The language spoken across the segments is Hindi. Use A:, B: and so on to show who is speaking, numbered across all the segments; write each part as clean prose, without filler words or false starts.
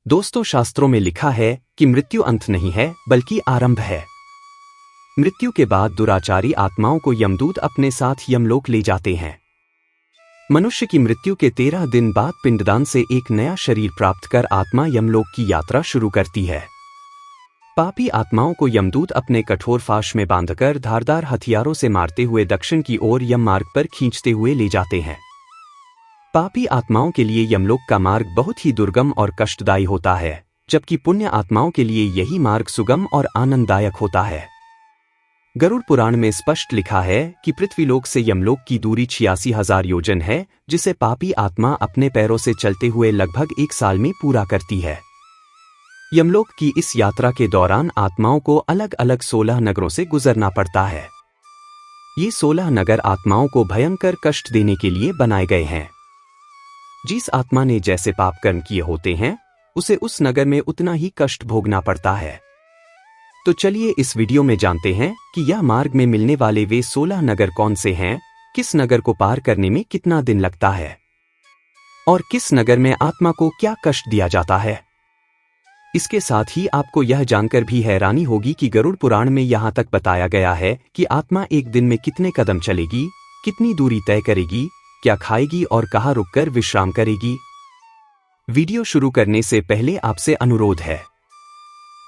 A: दोस्तों, शास्त्रों में लिखा है कि मृत्यु अंत नहीं है बल्कि आरंभ है। मृत्यु के बाद दुराचारी आत्माओं को यमदूत अपने साथ यमलोक ले जाते हैं। मनुष्य की मृत्यु के 13 दिन बाद पिंडदान से एक नया शरीर प्राप्त कर आत्मा यमलोक की यात्रा शुरू करती है। पापी आत्माओं को यमदूत अपने कठोर फाश में बांधकर धारदार हथियारों से मारते हुए दक्षिण की ओर यम मार्ग पर खींचते हुए ले जाते हैं। पापी आत्माओं के लिए यमलोक का मार्ग बहुत ही दुर्गम और कष्टदायी होता है, जबकि पुण्य आत्माओं के लिए यही मार्ग सुगम और आनंददायक होता है। गरुड़ पुराण में स्पष्ट लिखा है कि पृथ्वीलोक से यमलोक की दूरी 86,000 योजन है, जिसे पापी आत्मा अपने पैरों से चलते हुए लगभग 1 साल में पूरा करती है। यमलोक की इस यात्रा के दौरान आत्माओं को अलग अलग 16 नगरों से गुजरना पड़ता है। ये 16 नगर आत्माओं को भयंकर कष्ट देने के लिए बनाए गए हैं। जिस आत्मा ने जैसे पाप कर्म किए होते हैं, उसे उस नगर में उतना ही कष्ट भोगना पड़ता है। तो चलिए इस वीडियो में जानते हैं कि यह मार्ग में मिलने वाले वे 16 नगर कौन से हैं, किस नगर को पार करने में कितना दिन लगता है और किस नगर में आत्मा को क्या कष्ट दिया जाता है। इसके साथ ही आपको यह जानकर भी हैरानी होगी कि गरुड़ पुराण में यहाँ तक बताया गया है कि आत्मा एक दिन में कितने कदम चलेगी, कितनी दूरी तय करेगी, क्या खाएगी और कहाँ रुककर विश्राम करेगी। वीडियो शुरू करने से पहले आपसे अनुरोध है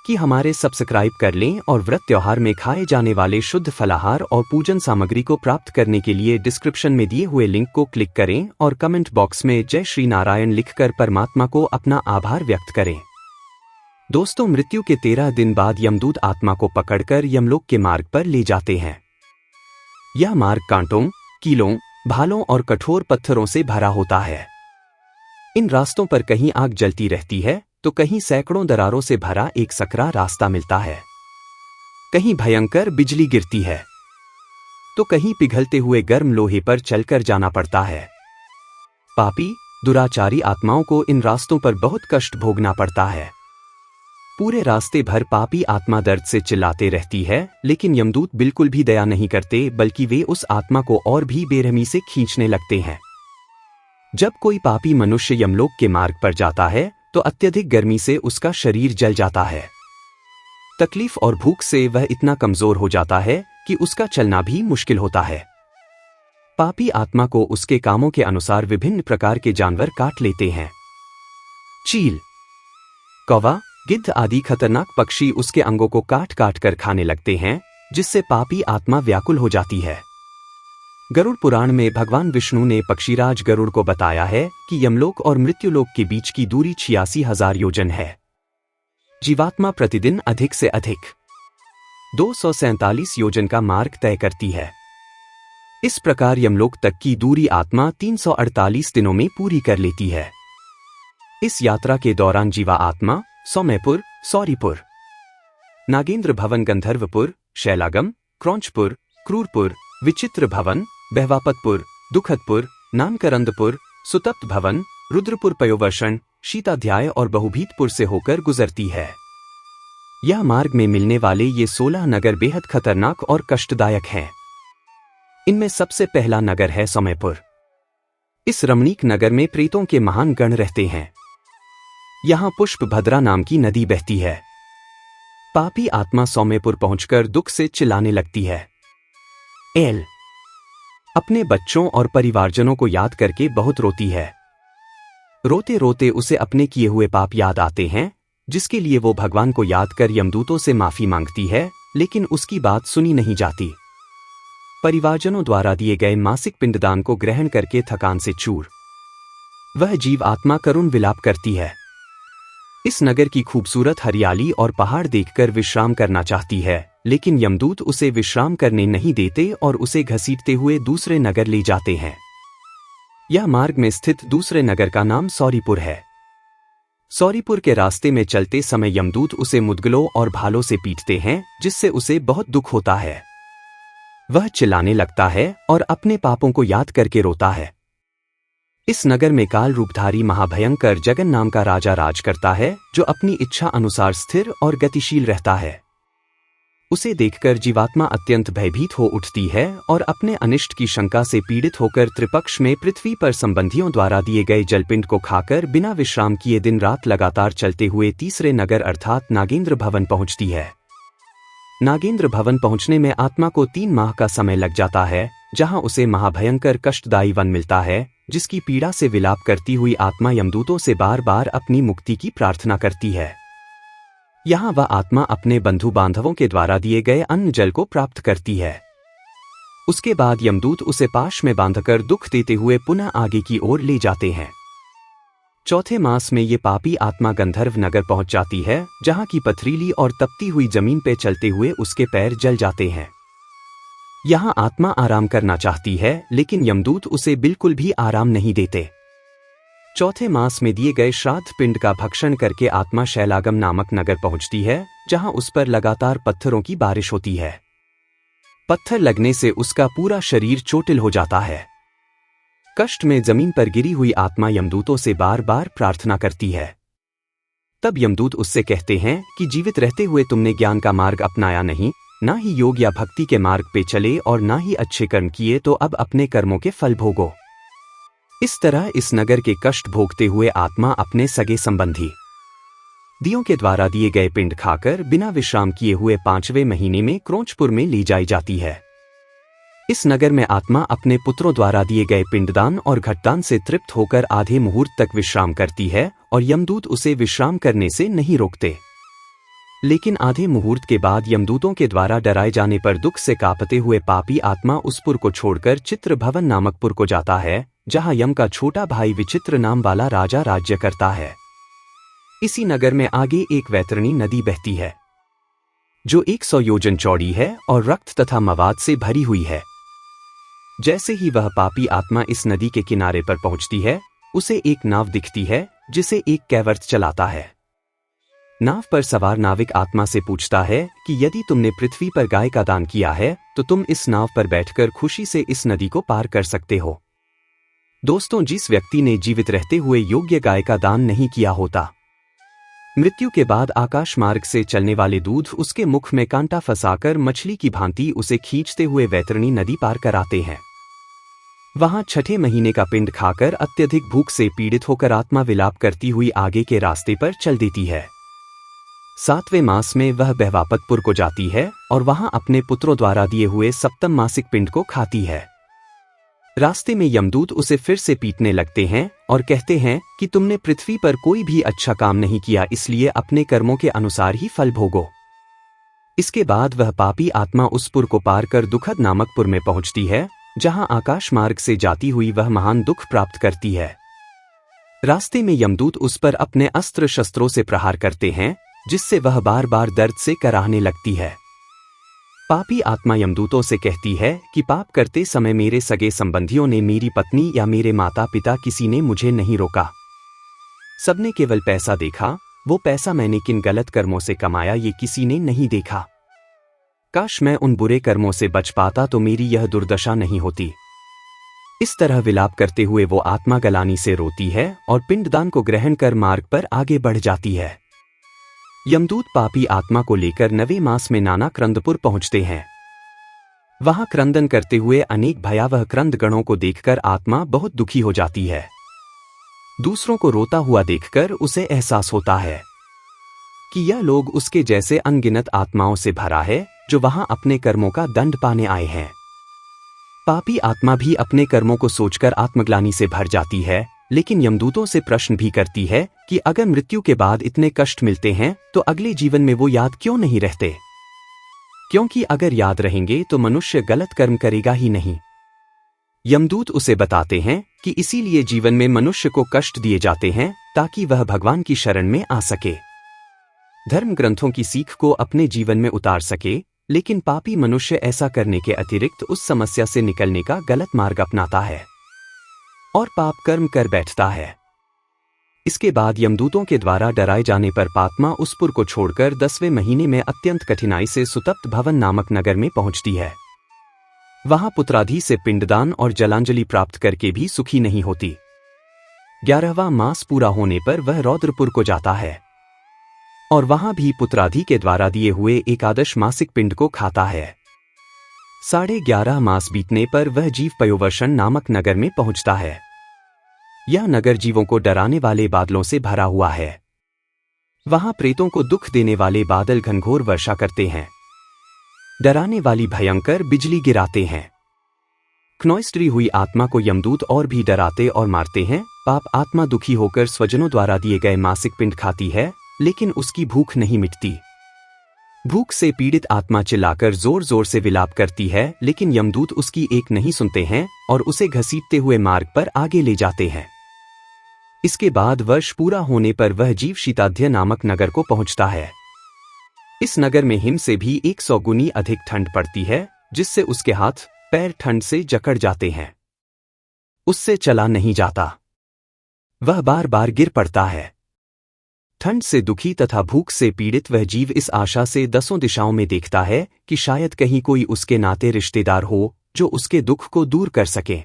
A: कि हमारे सब्सक्राइब कर लें और व्रत त्योहार में खाए जाने वाले शुद्ध फलाहार और पूजन सामग्री को प्राप्त करने के लिए डिस्क्रिप्शन में दिए हुए लिंक को क्लिक करें और कमेंट बॉक्स में जय श्री नारायण लिखकर परमात्मा को अपना आभार व्यक्त करें। दोस्तों, मृत्यु के 13 दिन बाद यमदूत आत्मा को पकड़कर यमलोक के मार्ग पर ले जाते हैं। यह मार्ग कांटों, कीलों, भालों और कठोर पत्थरों से भरा होता है। इन रास्तों पर कहीं आग जलती रहती है तो कहीं सैकड़ों दरारों से भरा एक सकरा रास्ता मिलता है। कहीं भयंकर बिजली गिरती है तो कहीं पिघलते हुए गर्म लोहे पर चलकर जाना पड़ता है। पापी दुराचारी आत्माओं को इन रास्तों पर बहुत कष्ट भोगना पड़ता है। पूरे रास्ते भर पापी आत्मा दर्द से चिल्लाते रहती है, लेकिन यमदूत बिल्कुल भी दया नहीं करते, बल्कि वे उस आत्मा को और भी बेरहमी से खींचने लगते हैं। जब कोई पापी मनुष्य यमलोक के मार्ग पर जाता है तो अत्यधिक गर्मी से उसका शरीर जल जाता है। तकलीफ और भूख से वह इतना कमजोर हो जाता है कि उसका चलना भी मुश्किल होता है। पापी आत्मा को उसके कामों के अनुसार विभिन्न प्रकार के जानवर काट लेते हैं। चील, कौवा, गिद्ध आदि खतरनाक पक्षी उसके अंगों को काट काट कर खाने लगते हैं, जिससे पापी आत्मा व्याकुल हो जाती है। गरुड़ पुराण में भगवान विष्णु ने पक्षीराज गरुड़ को बताया है कि यमलोक और मृत्युलोक के बीच की दूरी 86,000 योजन है। जीवात्मा प्रतिदिन अधिक से अधिक 247 योजन का मार्ग तय करती है। इस प्रकार यमलोक तक की दूरी आत्मा 348 दिनों में पूरी कर लेती है। इस यात्रा के दौरान जीवा आत्मा सौम्यपुर, सौरीपुर, नागेंद्र भवन, गंधर्वपुर, शैलागम, क्रौंचपुर, क्रूरपुर, विचित्र भवन, बहवापतपुर, दुखदपुर, नामकरंदपुर, सुतप्त भवन, रुद्रपुर, पयोवर्षण, शीताध्याय और बहुभीतपुर से होकर गुजरती है। यह मार्ग में मिलने वाले ये 16 नगर बेहद खतरनाक और कष्टदायक हैं। इनमें सबसे पहला नगर है सौम्यपुर। इस रमणीक नगर में प्रेतों के महान गण रहते हैं। यहाँ पुष्पभद्रा नाम की नदी बहती है। पापी आत्मा सौम्यपुर पहुंचकर दुख से चिल्लाने लगती है। एल अपने बच्चों और परिवारजनों को याद करके बहुत रोती है। रोते रोते उसे अपने किए हुए पाप याद आते हैं, जिसके लिए वो भगवान को याद कर यमदूतों से माफी मांगती है, लेकिन उसकी बात सुनी नहीं जाती। परिवारजनों द्वारा दिए गए मासिक पिंडदान को ग्रहण करके थकान से चूर वह जीव आत्मा करुण विलाप करती है। इस नगर की खूबसूरत हरियाली और पहाड़ देखकर विश्राम करना चाहती है, लेकिन यमदूत उसे विश्राम करने नहीं देते और उसे घसीटते हुए दूसरे नगर ले जाते हैं। यह मार्ग में स्थित दूसरे नगर का नाम सौरीपुर है। सौरीपुर के रास्ते में चलते समय यमदूत उसे मुद्गलों और भालों से पीटते हैं, जिससे उसे बहुत दुख होता है। वह चिल्लाने लगता है और अपने पापों को याद करके रोता है। इस नगर में काल रूपधारी महाभयंकर जगन नाम का राजा राज करता है, जो अपनी इच्छा अनुसार स्थिर और गतिशील रहता है। उसे देखकर जीवात्मा अत्यंत भयभीत हो उठती है और अपने अनिष्ट की शंका से पीड़ित होकर त्रिपक्ष में पृथ्वी पर संबंधियों द्वारा दिए गए जलपिंड को खाकर बिना विश्राम किए दिन रात लगातार चलते हुए तीसरे नगर अर्थात नागेंद्र भवन पहुंचती है। नागेंद्र भवन पहुंचने में आत्मा को 3 माह का समय लग जाता है, जहां उसे महाभयंकर कष्टदायी वन मिलता है, जिसकी पीड़ा से विलाप करती हुई आत्मा यमदूतों से बार बार अपनी मुक्ति की प्रार्थना करती है। यहाँ वह आत्मा अपने बंधु बांधवों के द्वारा दिए गए अन्न जल को प्राप्त करती है। उसके बाद यमदूत उसे पाश में बांधकर दुख देते हुए पुनः आगे की ओर ले जाते हैं। चौथे मास में ये पापी आत्मा गंधर्व नगर पहुंच जाती है, जहां की पथरीली और तपती हुई जमीन पे चलते हुए उसके पैर जल जाते हैं। यहाँ आत्मा आराम करना चाहती है, लेकिन यमदूत उसे बिल्कुल भी आराम नहीं देते। चौथे मास में दिए गए श्राद्ध पिंड का भक्षण करके आत्मा शैलागम नामक नगर पहुंचती है, जहां उस पर लगातार पत्थरों की बारिश होती है। पत्थर लगने से उसका पूरा शरीर चोटिल हो जाता है। कष्ट में जमीन पर गिरी हुई आत्मा यमदूतों से बार बार प्रार्थना करती है। तब यमदूत उससे कहते हैं कि जीवित रहते हुए तुमने ज्ञान का मार्ग अपनाया नहीं, ना ही योग या भक्ति के मार्ग पे चले और ना ही अच्छे कर्म किए, तो अब अपने कर्मों के फल भोगो। इस तरह इस नगर के कष्ट भोगते हुए आत्मा अपने सगे संबंधी दियों के द्वारा दिए गए पिंड खाकर बिना विश्राम किए हुए 5वें महीने में क्रोंचपुर में ली जाई जाती है। इस नगर में आत्मा अपने पुत्रों द्वारा दिए गए पिंडदान और घटदान से तृप्त होकर आधे मुहूर्त तक विश्राम करती है और यमदूत उसे विश्राम करने से नहीं रोकते। लेकिन आधे मुहूर्त के बाद यमदूतों के द्वारा डराए जाने पर दुख से कांपते हुए पापी आत्मा उस पुर को छोड़कर चित्र भवन नामक पुर को जाता है, जहां यम का छोटा भाई विचित्र नाम वाला राजा राज्य करता है। इसी नगर में आगे एक वैतरणी नदी बहती है, जो 100 योजन चौड़ी है और रक्त तथा मवाद से भरी हुई है। जैसे ही वह पापी आत्मा इस नदी के किनारे पर पहुंचती है, उसे एक नाव दिखती है, जिसे एक कैवर्त चलाता है। नाव पर सवार नाविक आत्मा से पूछता है कि यदि तुमने पृथ्वी पर गाय का दान किया है, तो तुम इस नाव पर बैठकर खुशी से इस नदी को पार कर सकते हो। दोस्तों, जिस व्यक्ति ने जीवित रहते हुए योग्य गाय का दान नहीं किया होता, मृत्यु के बाद आकाश मार्ग से चलने वाले दूध उसके मुख में कांटा फंसाकर मछली की भांति उसे खींचते हुए वैतरणी नदी पार कराते हैं। वहां 6ठे महीने का पिंड खाकर अत्यधिक भूख से पीड़ित होकर आत्मा विलाप करती हुई आगे के रास्ते पर चल देती है। 7वें मास में वह बहवापतपुर को जाती है और वहां अपने पुत्रों द्वारा दिए हुए 7म मासिक पिंड को खाती है। रास्ते में यमदूत उसे फिर से पीटने लगते हैं और कहते हैं कि तुमने पृथ्वी पर कोई भी अच्छा काम नहीं किया, इसलिए अपने कर्मों के अनुसार ही फल भोगो। इसके बाद वह पापी आत्मा उस पुर को पार कर दुखद नामक पुर में पहुंचती है, जहां आकाश मार्ग से जाती हुई वह महान दुख प्राप्त करती है। रास्ते में यमदूत उस पर अपने अस्त्र शस्त्रों से प्रहार करते हैं, जिससे वह बार बार दर्द से कराहने लगती है। पापी आत्मा यमदूतों से कहती है कि पाप करते समय मेरे सगे संबंधियों ने, मेरी पत्नी या मेरे माता पिता किसी ने मुझे नहीं रोका। सबने केवल पैसा देखा, वो पैसा मैंने किन गलत कर्मों से कमाया ये किसी ने नहीं देखा। काश मैं उन बुरे कर्मों से बच पाता तो मेरी यह दुर्दशा नहीं होती। इस तरह विलाप करते हुए वो आत्मा गलानी से रोती है और पिंडदान को ग्रहण कर मार्ग पर आगे बढ़ जाती है। यमदूत पापी आत्मा को लेकर 9वें मास में नाना क्रंदपुर पहुंचते हैं। वहां क्रंदन करते हुए अनेक भयावह क्रंदगणों को देखकर आत्मा बहुत दुखी हो जाती है। दूसरों को रोता हुआ देखकर उसे एहसास होता है कि यह लोग उसके जैसे अनगिनत आत्माओं से भरा है, जो वहां अपने कर्मों का दंड पाने आए हैं। पापी आत्मा भी अपने कर्मों को सोचकर आत्मग्लानि से भर जाती है, लेकिन यमदूतों से प्रश्न भी करती है कि अगर मृत्यु के बाद इतने कष्ट मिलते हैं तो अगले जीवन में वो याद क्यों नहीं रहते, क्योंकि अगर याद रहेंगे तो मनुष्य गलत कर्म करेगा ही नहीं। यमदूत उसे बताते हैं कि इसीलिए जीवन में मनुष्य को कष्ट दिए जाते हैं, ताकि वह भगवान की शरण में आ सके, धर्म ग्रंथों की सीख को अपने जीवन में उतार सके। लेकिन पापी मनुष्य ऐसा करने के अतिरिक्त उस समस्या से निकलने का गलत मार्ग अपनाता है और पाप कर्म कर बैठता है। इसके बाद यमदूतों के द्वारा डराए जाने पर पात्मा उस पुर को छोड़कर 10वें महीने में अत्यंत कठिनाई से सुतप्त भवन नामक नगर में पहुंचती है। वहां पुत्राधि से पिंडदान और जलांजलि प्राप्त करके भी सुखी नहीं होती। 11वां मास पूरा होने पर वह रौद्रपुर को जाता है। और वहां भी पुत्रादि के द्वारा दिए हुए एकादश मासिक पिंड को खाता है। 11.5 मास बीतने पर वह जीव पयोवर्षण नामक नगर में पहुंचता है। यह नगर जीवों को डराने वाले बादलों से भरा हुआ है। वहां प्रेतों को दुख देने वाले बादल घनघोर वर्षा करते हैं, डराने वाली भयंकर बिजली गिराते हैं। क्नॉइस्टरी हुई आत्मा को यमदूत और भी डराते और मारते हैं। पाप आत्मा दुखी होकर स्वजनों द्वारा दिए गए मासिक पिंड खाती है, लेकिन उसकी भूख नहीं मिटती। भूख से पीड़ित आत्मा चिल्लाकर जोर जोर से विलाप करती है, लेकिन यमदूत उसकी एक नहीं सुनते हैं और उसे घसीटते हुए मार्ग पर आगे ले जाते हैं। इसके बाद वर्ष पूरा होने पर वह जीव शीताध्य नामक नगर को पहुंचता है। इस नगर में हिम से भी 100 गुनी अधिक ठंड पड़ती है, जिससे उसके हाथ पैर ठंड से जकड़ जाते हैं। उससे चला नहीं जाता, वह बार बार गिर पड़ता है। ठंड से दुखी तथा भूख से पीड़ित वह जीव इस आशा से 10 दिशाओं में देखता है कि शायद कहीं कोई उसके नाते रिश्तेदार हो जो उसके दुख को दूर कर सके।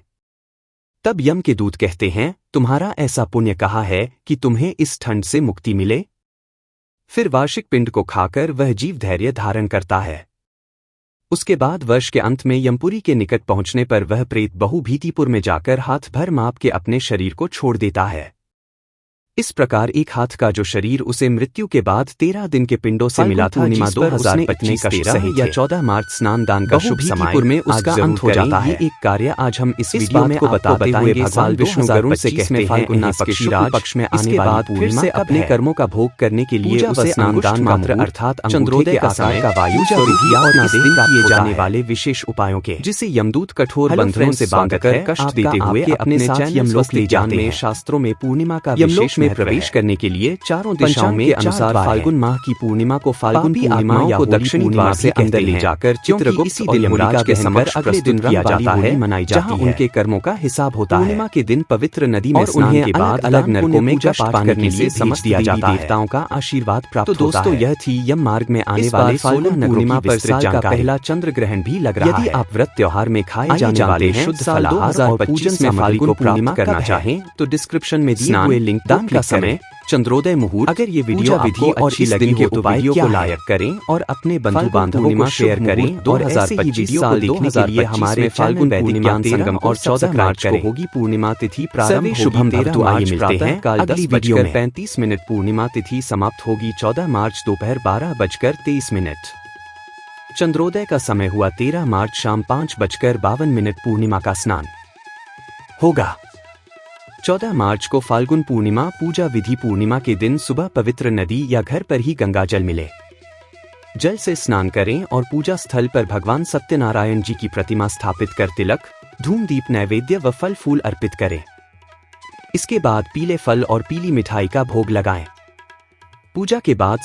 A: तब यम के दूत कहते हैं, तुम्हारा ऐसा पुण्य कहा है कि तुम्हें इस ठंड से मुक्ति मिले। फिर वार्षिक पिंड को खाकर वह जीव धैर्य धारण करता है। उसके बाद वर्ष के अंत में यमपुरी के निकट पहुंचने पर वह प्रेत बहु भीतिपुर में जाकर हाथ भर माप के अपने शरीर को छोड़ देता है। इस प्रकार एक हाथ का जो शरीर उसे मृत्यु के बाद 13 दिन के पिंडों से मिला था, पूर्णिमा 2025 13 या 14 मार्च स्नान दान का शुभ समय में उसका अंत हो जाता है। एक कार्य आज हम इस वीडियो में आपको बताते हुए भगवान विष्णु गरुड़ से कहते हैं, पक्ष में आने बाद फिर से अपने कर्मों का भोग करने के लिए उसे स्नान दान मात्र अर्थात चंद्रोदय का समय का वायु किए जाने वाले विशेष उपायों के, जिसे यमदूत कठोर बंधनों से बांधकर कष्ट देते हुए अपने साथ यमलोक ले जाते हैं। शास्त्रों में पूर्णिमा का विशेष में प्रवेश करने के लिए चारों दिशाओं में के अनुसार फाल्गुन माह की पूर्णिमा को फाल्गुन पूर्णिमा या दक्षिणी द्वार से अंदर ले जाकर चित्रगुप्त और यमराज के समक्ष अगले दिन किया जाता है, मनाई जाती है, उनके कर्मों का हिसाब होता है। पूर्णिमा के दिन पवित्र नदी में स्नान के बाद अलग नरकों में पूजा पाठ करने के लिए समस्त दिया जाता है, देवताओं का आशीर्वाद प्राप्त होता है। तो दोस्तों, यह थी यम मार्ग में आने वाले 16 पूर्णिमा पर साल का पहला चंद्र ग्रहण भी लग रहा है। यदि आप व्रत त्योहार में खाए जाने वाले शुद्ध फलाहार और पूजन में फाल्गुन पूर्णिमा करना चाहें तो डिस्क्रिप्शन में दिए हुए लिंक दान का समय, चंद्रोदय मुहूर्त। अगर ये वीडियो आपको अच्छी लगी हो तो वीडियो को लाइक करें और अपने बंधु बांधवों को शेयर करें। 2025 साल देखने के लिए हमारे फाल्गुन वैदिक ज्ञान संगम और 14 मार्च को होगी पूर्णिमा तिथि प्रारंभ। शुभम भवतु, आइए मिलते हैं अगली वीडियो में। 35 पूर्णिमा तिथि समाप्त होगी 14 मार्च दोपहर 12:23। चंद्रोदय का समय हुआ 13 मार्च शाम 5:52 पूर्णिमा का स्नान होगा। 14 मार्च को फाल्गुन पूर्णिमा पूजा विधि। पूर्णिमा के दिन सुबह पवित्र नदी या घर पर ही गंगा जल मिले, जल से स्नान करें और पूजा स्थल पर भगवान सत्यनारायण जी की प्रतिमा स्थापित कर तिलक, धूम दीप नैवेद्य व फल फूल अर्पित करें। इसके बाद पीले फल और पीली मिठाई का भोग लगाएं। पूजा के बाद